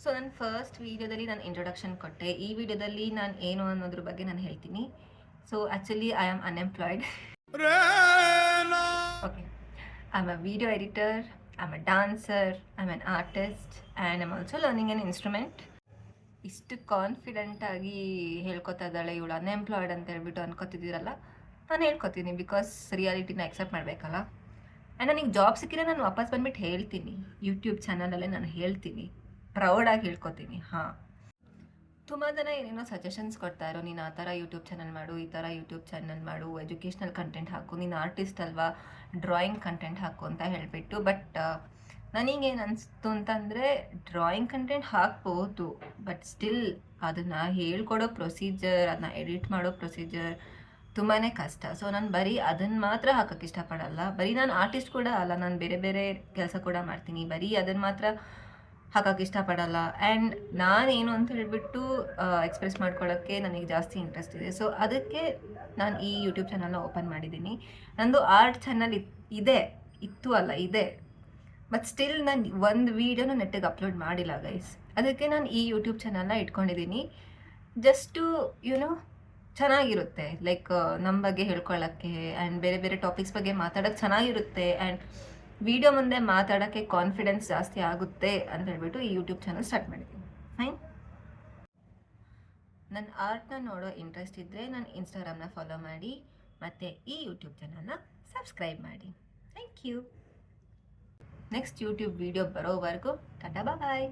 So ನನ್ನ first ವೀಡಿಯೋದಲ್ಲಿ ನಾನು ಇಂಟ್ರೊಡಕ್ಷನ್ ಕೊಟ್ಟೆ. ಈ ವಿಡಿಯೋದಲ್ಲಿ ನಾನು ಏನು ಅನ್ನೋದ್ರ ಬಗ್ಗೆ ನಾನು ಹೇಳ್ತೀನಿ. So actually I am unemployed. Okay, I am a video editor, I am a dancer, I am an artist and I am also learning N instrument. ಇಷ್ಟು ಕಾನ್ಫಿಡೆಂಟಾಗಿ ಹೇಳ್ಕೊತಾ ಇದ್ದಾಳೆ ಇವಳು ಅನ್ಎಂಪ್ಲಾಯ್ಡ್ ಅಂತ ಹೇಳ್ಬಿಟ್ಟು ಅನ್ಕೋತಿದ್ದೀರಲ್ಲ, ನಾನು ಹೇಳ್ಕೊತೀನಿ ಬಿಕಾಸ್ ರಿಯಾಲಿಟಿನ ಅಕ್ಸೆಪ್ಟ್ ಮಾಡಬೇಕಲ್ಲ. ಆ್ಯಂಡ್ ನನಗೆ ಜಾಬ್ ಸಿಕ್ಕಿದ್ರೆ ನಾನು ವಾಪಸ್ ಬಂದ್ಬಿಟ್ಟು ಹೇಳ್ತೀನಿ, ಯೂಟ್ಯೂಬ್ ಚಾನಲಲ್ಲೇ ನಾನು ಹೇಳ್ತೀನಿ, ಪ್ರೌಡಾಗಿ ಹೇಳ್ಕೊತೀನಿ. ಹಾಂ, ತುಂಬ ಜನ ಏನೇನೋ ಸಜೆಷನ್ಸ್ ಕೊಡ್ತಾಯಿರೋ, ನೀನು ಆ ಥರ ಯೂಟ್ಯೂಬ್ ಚಾನಲ್ ಮಾಡು, ಈ ಥರ ಯೂಟ್ಯೂಬ್ ಚಾನಲ್ ಮಾಡು, ಎಜುಕೇಷ್ನಲ್ ಕಂಟೆಂಟ್ ಹಾಕು, ನೀನು ಆರ್ಟಿಸ್ಟ್ ಅಲ್ವಾ, ಡ್ರಾಯಿಂಗ್ ಕಂಟೆಂಟ್ ಹಾಕು ಅಂತ ಹೇಳಿಬಿಟ್ಟು. ಬಟ್ ನನಗೇನು ಅನಿಸ್ತು ಅಂತಂದರೆ, ಡ್ರಾಯಿಂಗ್ ಕಂಟೆಂಟ್ ಹಾಕ್ಬೋದು, ಬಟ್ ಸ್ಟಿಲ್ ಅದನ್ನು ಹೇಳ್ಕೊಡೋ ಪ್ರೊಸೀಜರ್, ಅದನ್ನ ಎಡಿಟ್ ಮಾಡೋ ಪ್ರೊಸೀಜರ್ ತುಂಬಾ ಕಷ್ಟ. ಸೊ ನಾನು ಬರೀ ಅದನ್ನು ಮಾತ್ರ ಹಾಕೋಕ್ಕೆ ಇಷ್ಟಪಡಲ್ಲ. ಬರೀ ನಾನು ಆರ್ಟಿಸ್ಟ್ ಕೂಡ ಅಲ್ಲ, ನಾನು ಬೇರೆ ಬೇರೆ ಕೆಲಸ ಕೂಡ ಮಾಡ್ತೀನಿ, ಬರೀ ಅದನ್ನು ಮಾತ್ರ ಹಾಕೋಕ್ಕೆ ಇಷ್ಟಪಡಲ್ಲ. ಆ್ಯಂಡ್ ನಾನೇನು ಅಂತ ಹೇಳಿಬಿಟ್ಟು ಎಕ್ಸ್ಪ್ರೆಸ್ ಮಾಡ್ಕೊಳ್ಳೋಕ್ಕೆ ನನಗೆ ಜಾಸ್ತಿ ಇಂಟ್ರೆಸ್ಟ್ ಇದೆ. ಸೊ ಅದಕ್ಕೆ ನಾನು ಈ ಯೂಟ್ಯೂಬ್ ಚಾನಲ್ನ ಓಪನ್ ಮಾಡಿದ್ದೀನಿ. ನಂದು ಆರ್ಟ್ ಚಾನಲ್ ಇದೆ, ಬಟ್ ಸ್ಟಿಲ್ ನಾನು ಒಂದು ವೀಡಿಯೋನ ನೆಟ್ಟಿಗೆ ಅಪ್ಲೋಡ್ ಮಾಡಿಲ್ಲ ಗೈಸ್. ಅದಕ್ಕೆ ನಾನು ಈ ಯೂಟ್ಯೂಬ್ ಚಾನಲ್ನ ಇಟ್ಕೊಂಡಿದ್ದೀನಿ. ಜಸ್ಟು ಚೆನ್ನಾಗಿರುತ್ತೆ, ಲೈಕ್ ನಮ್ಮ ಬಗ್ಗೆ ಹೇಳ್ಕೊಳ್ಳೋಕ್ಕೆ ಆ್ಯಂಡ್ ಬೇರೆ ಬೇರೆ ಟಾಪಿಕ್ಸ್ ಬಗ್ಗೆ ಮಾತಾಡೋಕ್ಕೆ ಚೆನ್ನಾಗಿರುತ್ತೆ. ಆ್ಯಂಡ್ ವಿಡಿಯೋ ಮುಂದೆ ಮಾತಾಡೋಕ್ಕೆ ಕಾನ್ಫಿಡೆನ್ಸ್ ಜಾಸ್ತಿ ಆಗುತ್ತೆ ಅಂತ ಹೇಳ್ಬಿಟ್ಟು ಈ ಯೂಟ್ಯೂಬ್ ಚಾನಲ್ ಸ್ಟಾರ್ಟ್ ಮಾಡಿದ್ದೀನಿ. ಫೈನ್. ನನ್ನ ಆರ್ಟ್ನ ನೋಡೋ ಇಂಟ್ರೆಸ್ಟ್ ಇದ್ದರೆ ನನ್ನ ಇನ್ಸ್ಟಾಗ್ರಾಮ್ನ ಫಾಲೋ ಮಾಡಿ, ಮತ್ತು ಈ ಯೂಟ್ಯೂಬ್ ಚಾನಲ್ನ ಸಬ್ಸ್ಕ್ರೈಬ್ ಮಾಡಿ. Thank you. Next YouTube video ಬರೋವರೆಗೂ ಟಾಟಾ ಬಾಯ್.